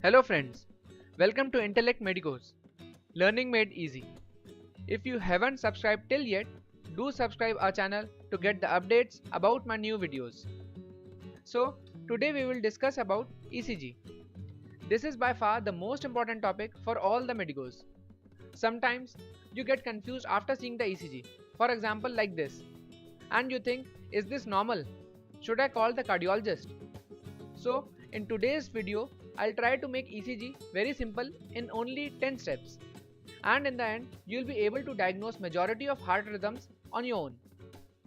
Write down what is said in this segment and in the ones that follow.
Hello friends, welcome to Intellect Medicos, Learning Made Easy. If you haven't subscribed till yet, do subscribe our channel to get the updates about my new videos. So, today we will discuss about ECG. This is by far the most important topic for all the medicos. Sometimes you get confused after seeing the ECG, for example like this, and you think, is this normal? Should I call the cardiologist? So, in today's video, I'll try to make ECG very simple in only 10 steps. And in the end, you'll be able to diagnose majority of heart rhythms on your own.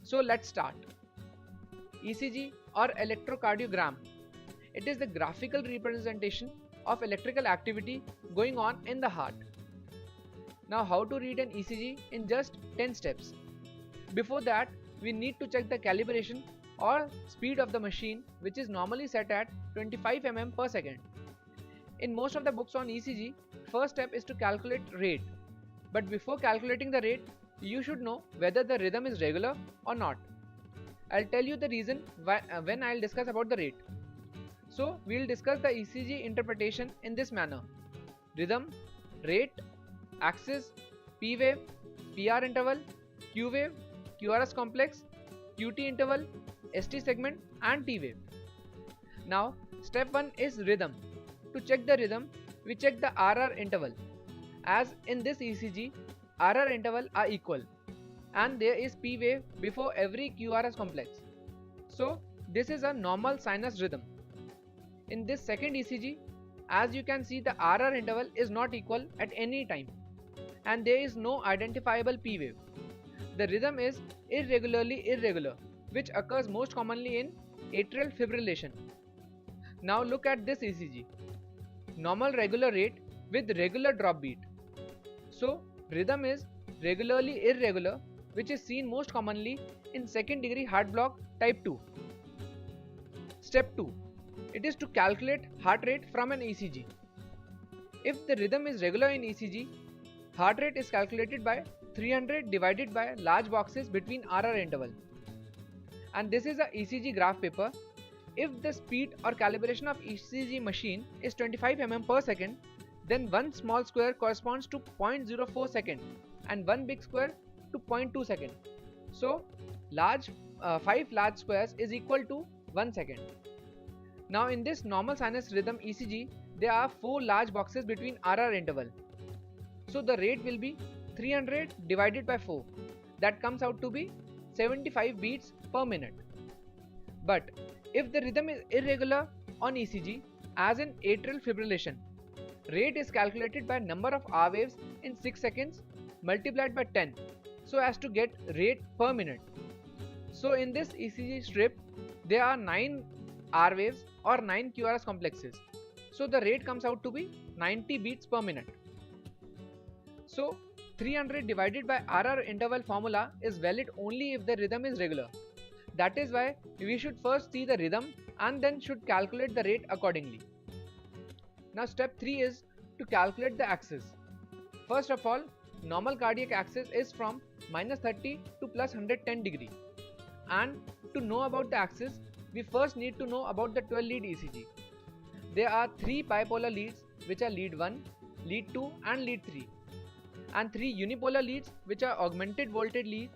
So let's start. ECG or electrocardiogram. It is the graphical representation of electrical activity going on in the heart. Now how to read an ECG in just 10 steps. Before that, we need to check the calibration or speed of the machine, which is normally set at 25 mm per second. In most of the books on ECG, first step is to calculate rate. But before calculating the rate, you should know whether the rhythm is regular or not. I'll tell you the reason when I'll discuss about the rate. So we'll discuss the ECG interpretation in this manner: rhythm, rate, axis, P wave, PR interval, Q wave, QRS complex, QT interval, ST segment and T wave. Now step 1 is rhythm. To check the rhythm, we check the RR interval. As in this ECG, RR interval are equal and there is P wave before every QRS complex. So this is a normal sinus rhythm. In this second ECG, as you can see, the RR interval is not equal at any time and there is no identifiable P wave. The rhythm is irregularly irregular, which occurs most commonly in atrial fibrillation. Now look at this ECG. Normal regular rate with regular drop beat. So rhythm is regularly irregular, which is seen most commonly in second degree heart block type 2. Step 2. It is to calculate heart rate from an ECG. If the rhythm is regular in ECG, heart rate is calculated by 300 divided by large boxes between RR interval. And this is a ECG graph paper. If the speed or calibration of ECG machine is 25 mm per second, then one small square corresponds to 0.04 second and one big square to 0.2 second. So 5 large squares is equal to 1 second. Now in this normal sinus rhythm ECG, there are 4 large boxes between RR interval. So the rate will be 300 divided by 4. That comes out to be 75 beats per minute. But if the rhythm is irregular on ECG, as in atrial fibrillation, rate is calculated by number of R waves in 6 seconds multiplied by 10 so as to get rate per minute. So in this ECG strip, there are 9 R waves or 9 QRS complexes. So the rate comes out to be 90 beats per minute. So 300 divided by RR interval formula is valid only if the rhythm is regular. That is why we should first see the rhythm and then should calculate the rate accordingly. Now step 3 is to calculate the axis. First of all, normal cardiac axis is from -30 to +110 degree. And to know about the axis, we first need to know about the 12 lead ECG. There are 3 bipolar leads, which are lead 1, lead 2 and lead 3. And 3 unipolar leads, which are augmented voltage leads,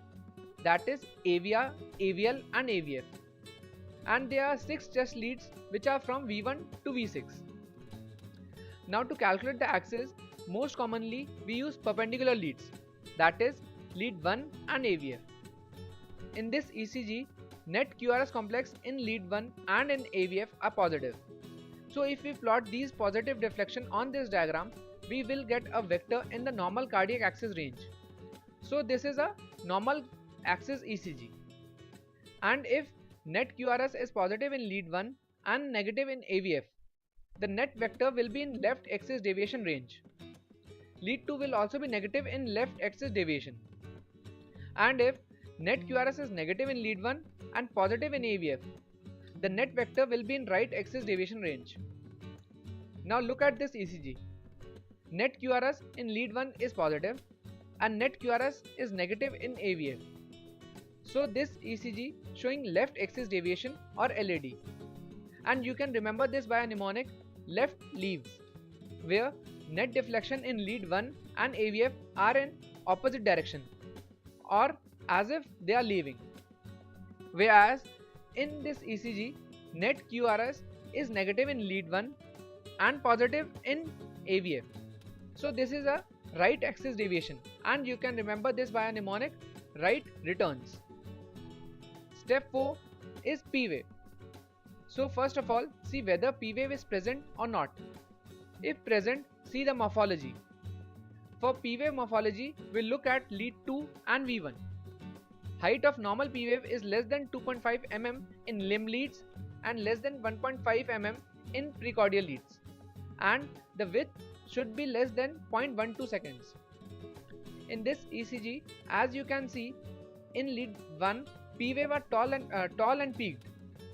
that is AVR, AVL and AVF. And there are 6 chest leads which are from V1 to V6. Now to calculate the axis, most commonly we use perpendicular leads, that is lead 1 and AVF. In this ECG, net QRS complex in lead 1 and in AVF are positive. So if we plot these positive deflection on this diagram, we will get a vector in the normal cardiac axis range. So this is a normal axis ECG. And if net QRS is positive in lead 1 and negative in AVF, the net vector will be in left axis deviation range. Lead 2 will also be negative in left axis deviation. And if net QRS is negative in lead 1 and positive in AVF, the net vector will be in right axis deviation range. Now look at this ECG. Net QRS in lead 1 is positive and net QRS is negative in AVF. So this ECG showing left axis deviation or LAD. And you can remember this by a mnemonic: left leaves. where net deflection in lead 1 and AVF are in opposite direction or as if they are leaving. Whereas in this ECG, net QRS is negative in lead 1 and positive in AVF. So this is a right axis deviation, and you can remember this by a mnemonic right returns. Step 4 is P wave. So first of all, see whether P wave is present or not. If present, see the morphology. For P wave morphology, we'll look at lead 2 and V1. Height of normal P wave is less than 2.5 mm in limb leads and less than 1.5 mm in precordial leads, and the width should be less than 0.12 seconds. In this ECG, as you can see, in lead 1, P wave are tall and peaked.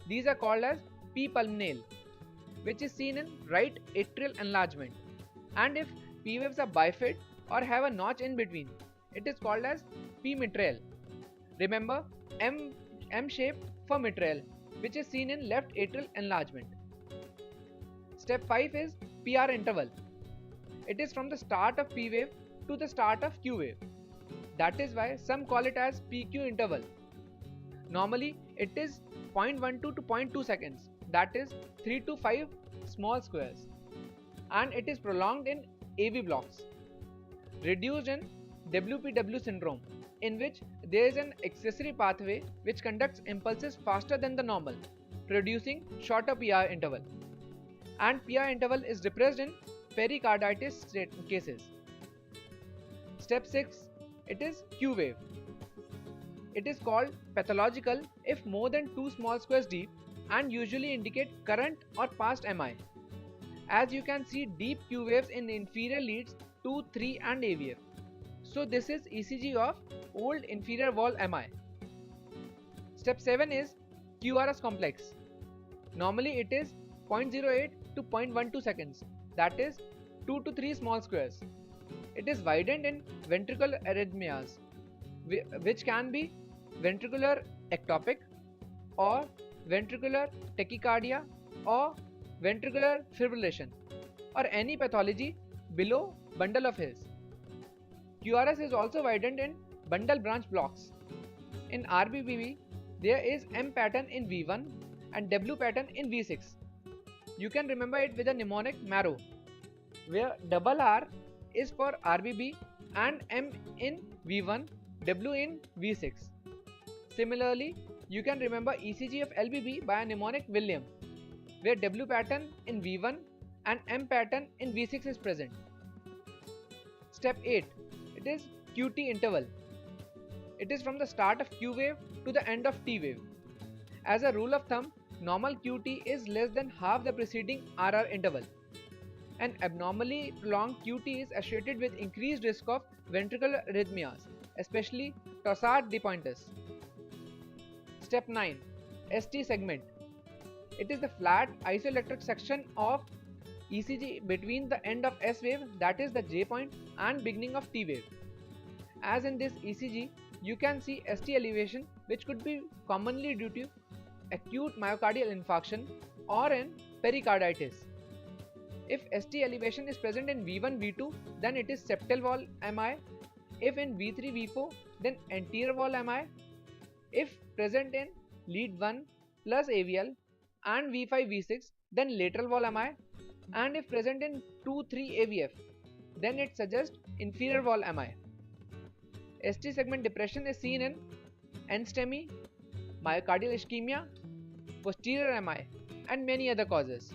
These are called as P pulmonale, which is seen in right atrial enlargement. And if P waves are bifid or have a notch in between, it is called as P mitral. Remember, M shape for mitral, which is seen in left atrial enlargement. Step 5 is PR interval. It is from the start of P wave to the start of Q wave. That is why some call it as PQ interval. Normally, it is 0.12 to 0.2 seconds, that is 3 to 5 small squares, and it is prolonged in AV blocks. Reduced in WPW syndrome, in which there is an accessory pathway which conducts impulses faster than the normal, producing shorter PR interval. And PR interval is depressed in pericarditis cases. Step 6, it is Q wave. It is called pathological if more than 2 small squares deep and usually indicate current or past MI. As you can see, deep Q waves in inferior leads 2, 3 and AVF. So this is ECG of old inferior wall MI. Step 7 is QRS complex. Normally it is 0.08 to 0.12 seconds, that is 2 to 3 small squares. It is widened in ventricular arrhythmias, which can be ventricular ectopic or ventricular tachycardia or ventricular fibrillation or any pathology below bundle of His. QRS is also widened in bundle branch blocks. In RBBV, there is M pattern in V1 and W pattern in V6. You can remember it with a mnemonic MARROW, where double R is for RBB and M in V1, W in V6. Similarly, you can remember ECG of LBB by a mnemonic William, where W pattern in V1 and M pattern in V6 is present. Step 8, it is QT interval. It is from the start of Q wave to the end of T wave. As a rule of thumb, normal QT is less than half the preceding RR interval. An abnormally prolonged QT is associated with increased risk of ventricular arrhythmias, especially Torsades de Pointes. Step 9, ST segment. It is the flat isoelectric section of ECG between the end of S wave, that is the J point, and beginning of T wave. As in this ECG, you can see ST elevation, which could be commonly due to acute myocardial infarction or in pericarditis. If ST elevation is present in V1, V2, then it is septal wall MI. If in V3, V4, then anterior wall MI. If present in lead 1 plus AVL and V5, V6, then lateral wall MI. And if present in 2, 3 AVF, then it suggests inferior wall MI. ST segment depression is seen in NSTEMI, myocardial ischemia, posterior MI, and many other causes.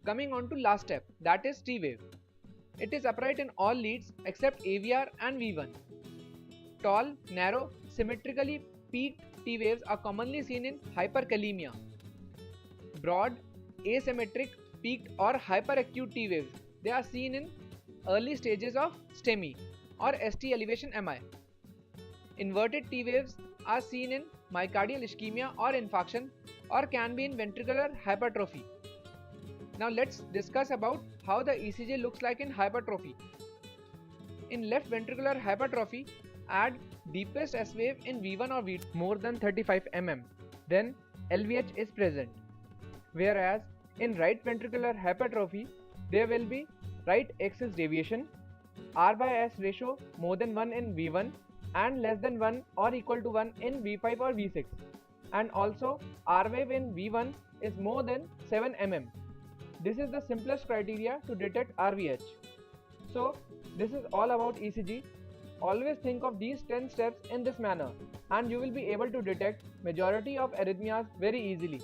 Coming on to last step, that is T wave. It is upright in all leads except AVR and V1. Tall, narrow, symmetrically peaked T waves are commonly seen in hyperkalemia. Broad, asymmetric, peaked or hyperacute T waves, they are seen in early stages of STEMI or ST elevation MI. Inverted T waves are seen in myocardial ischemia or infarction or can be in ventricular hypertrophy. Now let's discuss about how the ECG looks like in hypertrophy. In left ventricular hypertrophy, add deepest S wave in V1 or V2 more than 35 mm, then LVH is present. Whereas in right ventricular hypertrophy, there will be right axis deviation, R by S ratio more than 1 in V1 and less than 1 or equal to 1 in V5 or V6, and also R wave in V1 is more than 7 mm. This is the simplest criteria to detect RVH. So this is all about ECG. Always think of these 10 steps in this manner and you will be able to detect majority of arrhythmias very easily.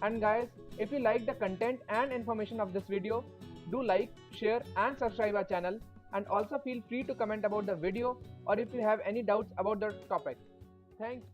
And guys, if you like the content and information of this video, do like, share and subscribe our channel, and also feel free to comment about the video or if you have any doubts about the topic. Thanks.